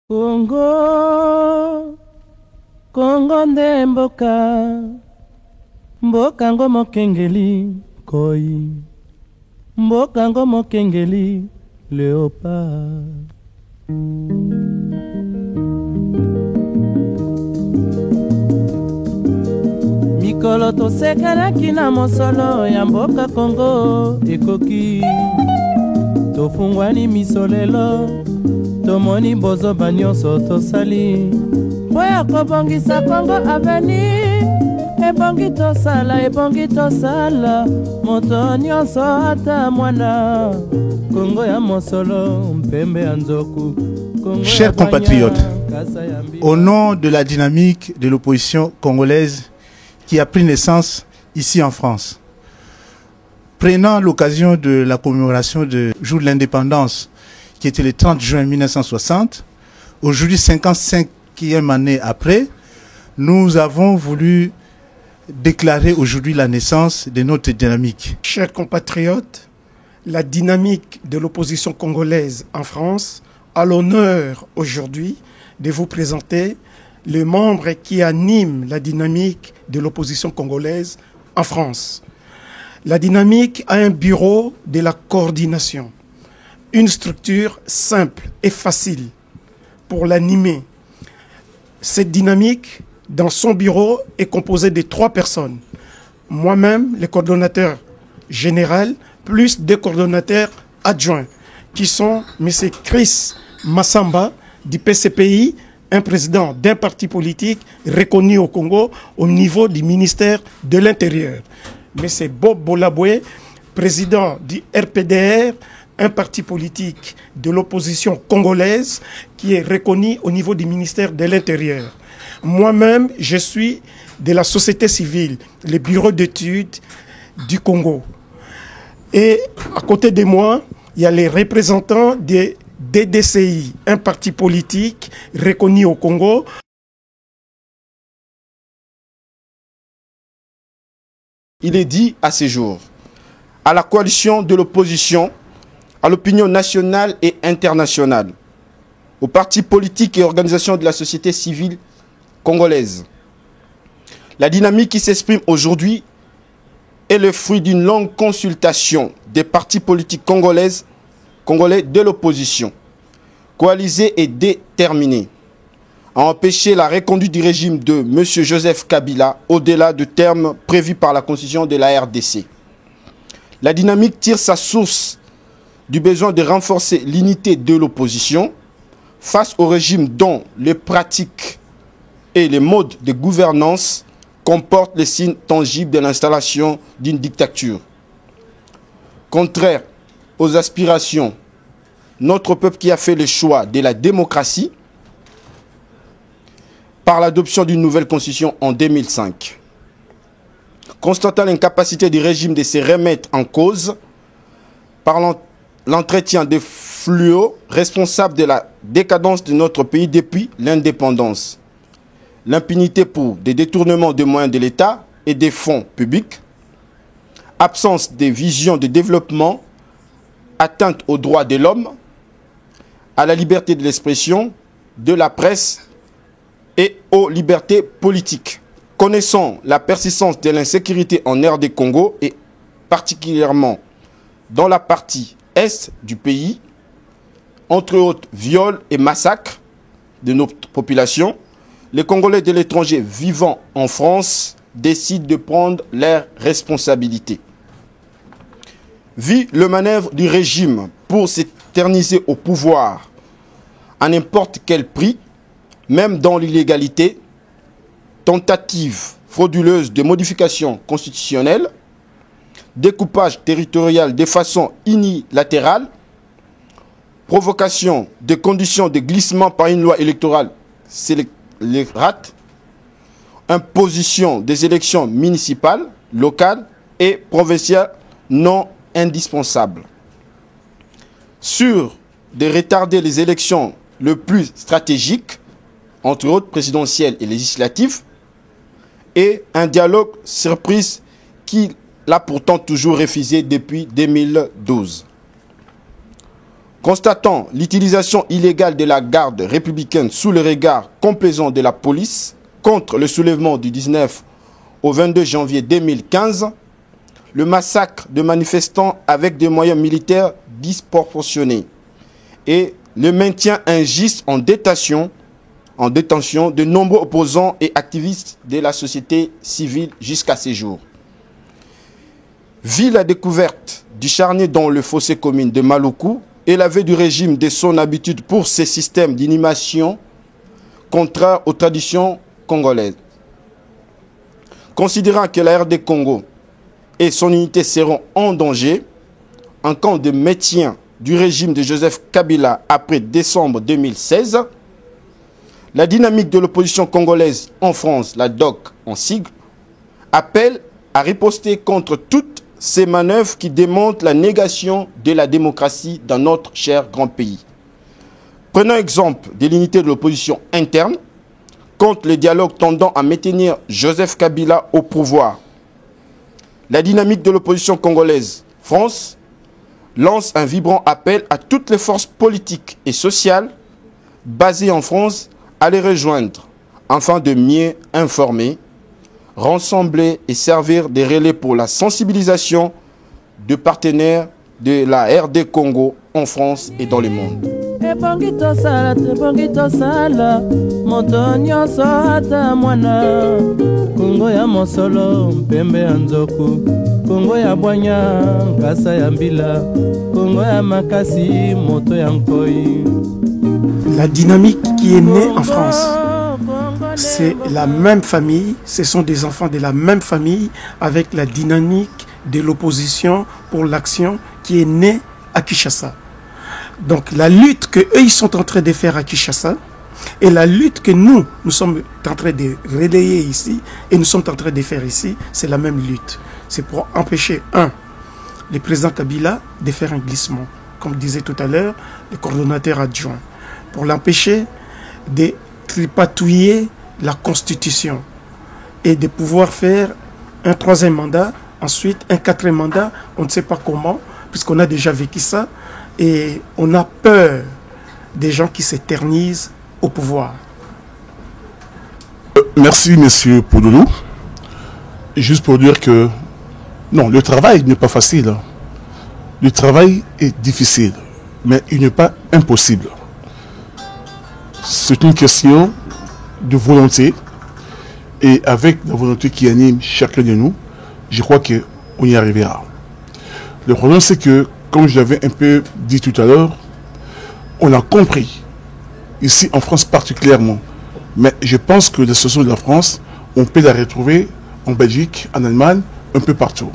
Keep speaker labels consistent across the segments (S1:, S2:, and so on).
S1: Congo, Congo nde mboka, mboka ngo mokengeli koi, mboka ngo mokengeli léopard. Mikolo tosekelaki na mosolo ya mboka Congo ekoki, tofungwani misolelo tomoni bozoba nyonso tosali mpo ya kobongisa Congo aveni. Ebongi tosala moto nyonso ata mwana Congo ya mosolo mpembe ya nzoku.
S2: Chers compatriotes, au nom de la dynamique de l'opposition congolaise qui a pris naissance ici en France, prenant l'occasion de la commémoration du jour de l'indépendance qui était le 30 juin 1960, aujourd'hui 55e année après, nous avons voulu déclarer aujourd'hui la naissance de notre dynamique.
S3: Chers compatriotes, la dynamique de l'opposition congolaise en France a l'honneur aujourd'hui de vous présenter les membres qui animent la dynamique de l'opposition congolaise en France. La dynamique a un bureau de la coordination, une structure simple et facile pour l'animer. Cette dynamique, dans son bureau, est composée de 3 personnes. Moi-même, le coordonnateur général, plus 2 coordonnateurs adjoints, qui sont M. Chris Massamba, du PCPI, un président d'un parti politique reconnu au Congo au niveau du ministère de l'Intérieur. M. Bob Bolaboué, président du RPDR, un parti politique de l'opposition congolaise qui est reconnu au niveau du ministère de l'Intérieur. Moi-même, je suis de la société civile, le bureau d'études du Congo. Et à côté de moi, il y a les représentants des DDCI, un parti politique reconnu au Congo.
S4: Il est dit à ces jours, à la coalition de l'opposition, à l'opinion nationale et internationale, aux partis politiques et organisations de la société civile congolaise. La dynamique qui s'exprime aujourd'hui est le fruit d'une longue consultation des partis politiques congolais de l'opposition, coalisés et déterminés à empêcher la reconduite du régime de M. Joseph Kabila au-delà du terme prévu par la constitution de la RDC. La dynamique tire sa source du besoin de renforcer l'unité de l'opposition face au régime dont les pratiques et les modes de gouvernance comportent les signes tangibles de l'installation d'une dictature. Contraire aux aspirations, notre peuple qui a fait le choix de la démocratie par l'adoption d'une nouvelle constitution en 2005. Constatant l'incapacité du régime de se remettre en cause par l'entretien des fléaux responsables de la décadence de notre pays depuis l'indépendance, l'impunité pour des détournements de moyens de l'État et des fonds publics, absence de vision de développement, atteinte aux droits de l'homme, à la liberté de l'expression, de la presse et aux libertés politiques. Connaissant la persistance de l'insécurité en RD Congo et particulièrement dans la partie est du pays, entre autres viols et massacres de notre population, les Congolais de l'étranger vivant en France décident de prendre leurs responsabilités. Vu le manœuvre du régime pour s'éterniser au pouvoir à n'importe quel prix, même dans l'illégalité, tentative frauduleuse de modification constitutionnelle, découpage territorial de façon unilatérale, provocation de conditions de glissement par une loi électorale scélérate, imposition des élections municipales, locales et provinciales non indispensables. Sûr de retarder les élections le plus stratégiques, entre autres présidentielles et législatives, et un dialogue surprise qu'il a pourtant toujours refusé depuis 2012. Constatant l'utilisation illégale de la garde républicaine sous le regard complaisant de la police contre le soulèvement du 19 au 22 janvier 2015, le massacre de manifestants avec des moyens militaires disproportionnés et le maintien injuste en détention de nombreux opposants et activistes de la société civile jusqu'à ces jours. Vit la découverte du charnier dans le fossé commune de Maluku et la veille du régime de son habitude pour ces systèmes d'inhumation contraires aux traditions congolaises. Considérant que la RD Congo et son unité seront en danger en cas de maintien du régime de Joseph Kabila après décembre 2016, la dynamique de l'opposition congolaise en France, la DOC en sigle, appelle à riposter contre toutes ces manœuvres qui démontrent la négation de la démocratie dans notre cher grand pays. Prenons exemple de l'unité de l'opposition interne contre le dialogue tendant à maintenir Joseph Kabila au pouvoir. La dynamique de l'opposition congolaise France lance un vibrant appel à toutes les forces politiques et sociales basées en France à les rejoindre afin de mieux informer, rassembler et servir des relais pour la sensibilisation de partenaires de la RD Congo en France et dans le monde.
S1: Kongo ya Bwanya, Kasa ya Mbila, Kongo ya Makasi, Moto ya Nkoi.
S3: La dynamique qui est née en France, c'est la même famille, ce sont des enfants de la même famille avec la dynamique de l'opposition pour l'action qui est née à Kinshasa. Donc la lutte qu'eux ils sont en train de faire à Kinshasa et la lutte que nous sommes en train de relayer ici et nous sommes en train de faire ici, c'est la même lutte. C'est pour empêcher, le président Kabila de faire un glissement, comme disait tout à l'heure le coordonnateur adjoint, pour l'empêcher de tripatouiller la Constitution et de pouvoir faire un troisième mandat, ensuite un quatrième mandat, on ne sait pas comment, puisqu'on a déjà vécu ça, et on a peur des gens qui s'éternisent au pouvoir.
S5: Merci, monsieur Poudoulou. Juste pour dire que non, le travail n'est pas facile. Le travail est difficile, mais il n'est pas impossible. C'est une question de volonté. Et avec la volonté qui anime chacun de nous, je crois qu'on y arrivera. Le problème, c'est que, comme je l'avais un peu dit tout à l'heure, on a compris, ici en France particulièrement, mais je pense que la situation de la France, on peut la retrouver en Belgique, en Allemagne, un peu partout.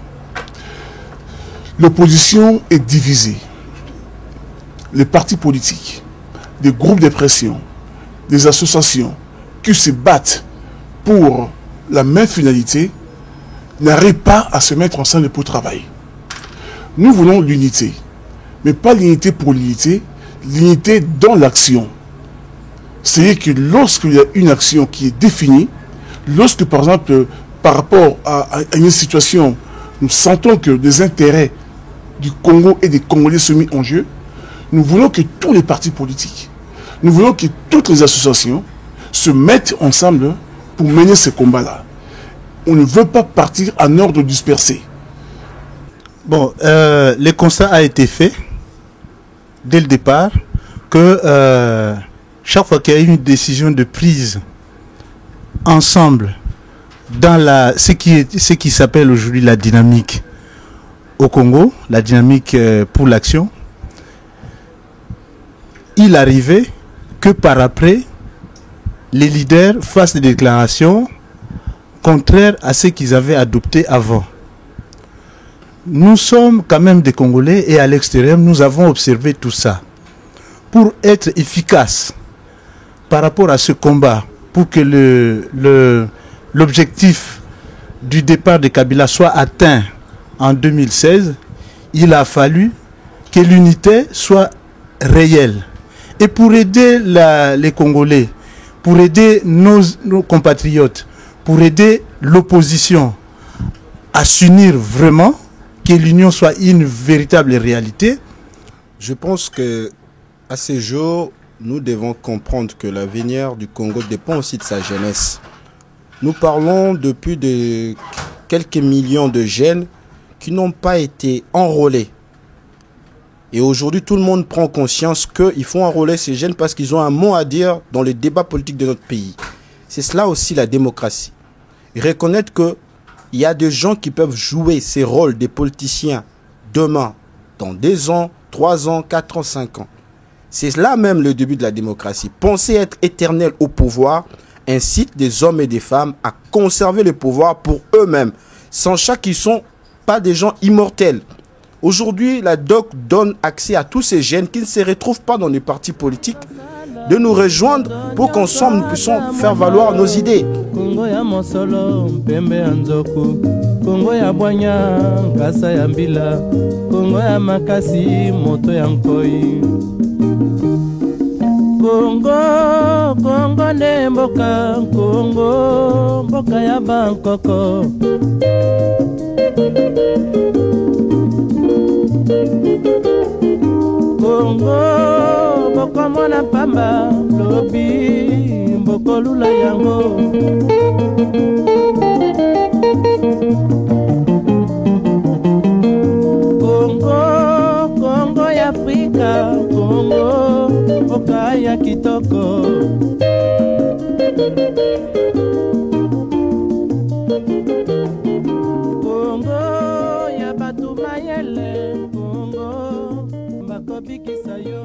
S5: L'opposition est divisée. Les partis politiques, des groupes de pression, des associations qui se battent pour la même finalité n'arrivent pas à se mettre ensemble pour travailler. Nous voulons l'unité, mais pas l'unité pour l'unité, l'unité dans l'action. C'est-à-dire que lorsqu'il y a une action qui est définie, lorsque par exemple, par rapport à une situation, nous sentons que des intérêts du Congo et des Congolais sont mis en jeu, nous voulons que tous les partis politiques, nous voulons que toutes les associations se mettent ensemble pour mener ce combat-là. On ne veut pas partir en ordre dispersé.
S2: Bon, le constat a été fait dès le départ que chaque fois qu'il y a une décision de prise ensemble dans ce qui s'appelle aujourd'hui la dynamique au Congo, la dynamique pour l'action, il arrivait que par après, les leaders fassent des déclarations contraires à ce qu'ils avaient adopté avant. Nous sommes quand même des Congolais et à l'extérieur, nous avons observé tout ça. Pour être efficace par rapport à ce combat, pour que l'objectif du départ de Kabila soit atteint en 2016, il a fallu que l'unité soit réelle. Et pour aider les Congolais, pour aider nos compatriotes, pour aider l'opposition à s'unir vraiment, que l'union soit une véritable réalité.
S6: Je pense que
S4: À ce jour, nous devons comprendre que l'avenir du Congo dépend aussi de sa jeunesse. Nous parlons depuis de quelques millions de jeunes qui n'ont pas été enrôlés. Et aujourd'hui, tout le monde prend conscience qu'il faut enrôler ces jeunes parce qu'ils ont un mot à dire dans les débats politiques de notre pays. C'est cela aussi la démocratie. Et reconnaître qu'il y a des gens qui peuvent jouer ces rôles des politiciens demain, dans 2 ans, 3 ans, 4 ans, 5 ans. C'est là même le début de la démocratie. Penser être éternel au pouvoir incite des hommes et des femmes à conserver le pouvoir pour eux-mêmes, sachant qu'ils ne sont pas des gens immortels. Aujourd'hui, la DOC donne accès à tous ces jeunes qui ne se retrouvent pas dans les partis politiques de nous rejoindre pour qu'ensemble nous puissions faire valoir nos idées.
S1: Congo ya mosolo mpembe ya nzoku, Congo ya bwanya nkasa ya mbila, Congo ya makasi moto ya nkoi. Congo, Congo nde mboka, Congo, mboka ya bankoko. Congo, mboko mwana pamba, lobi, mboko lula yango. Congo, Congo ya Afrika, Congo, mboka ya kitoko. Congo ya batu mayele, Congo, bakobikisa yo.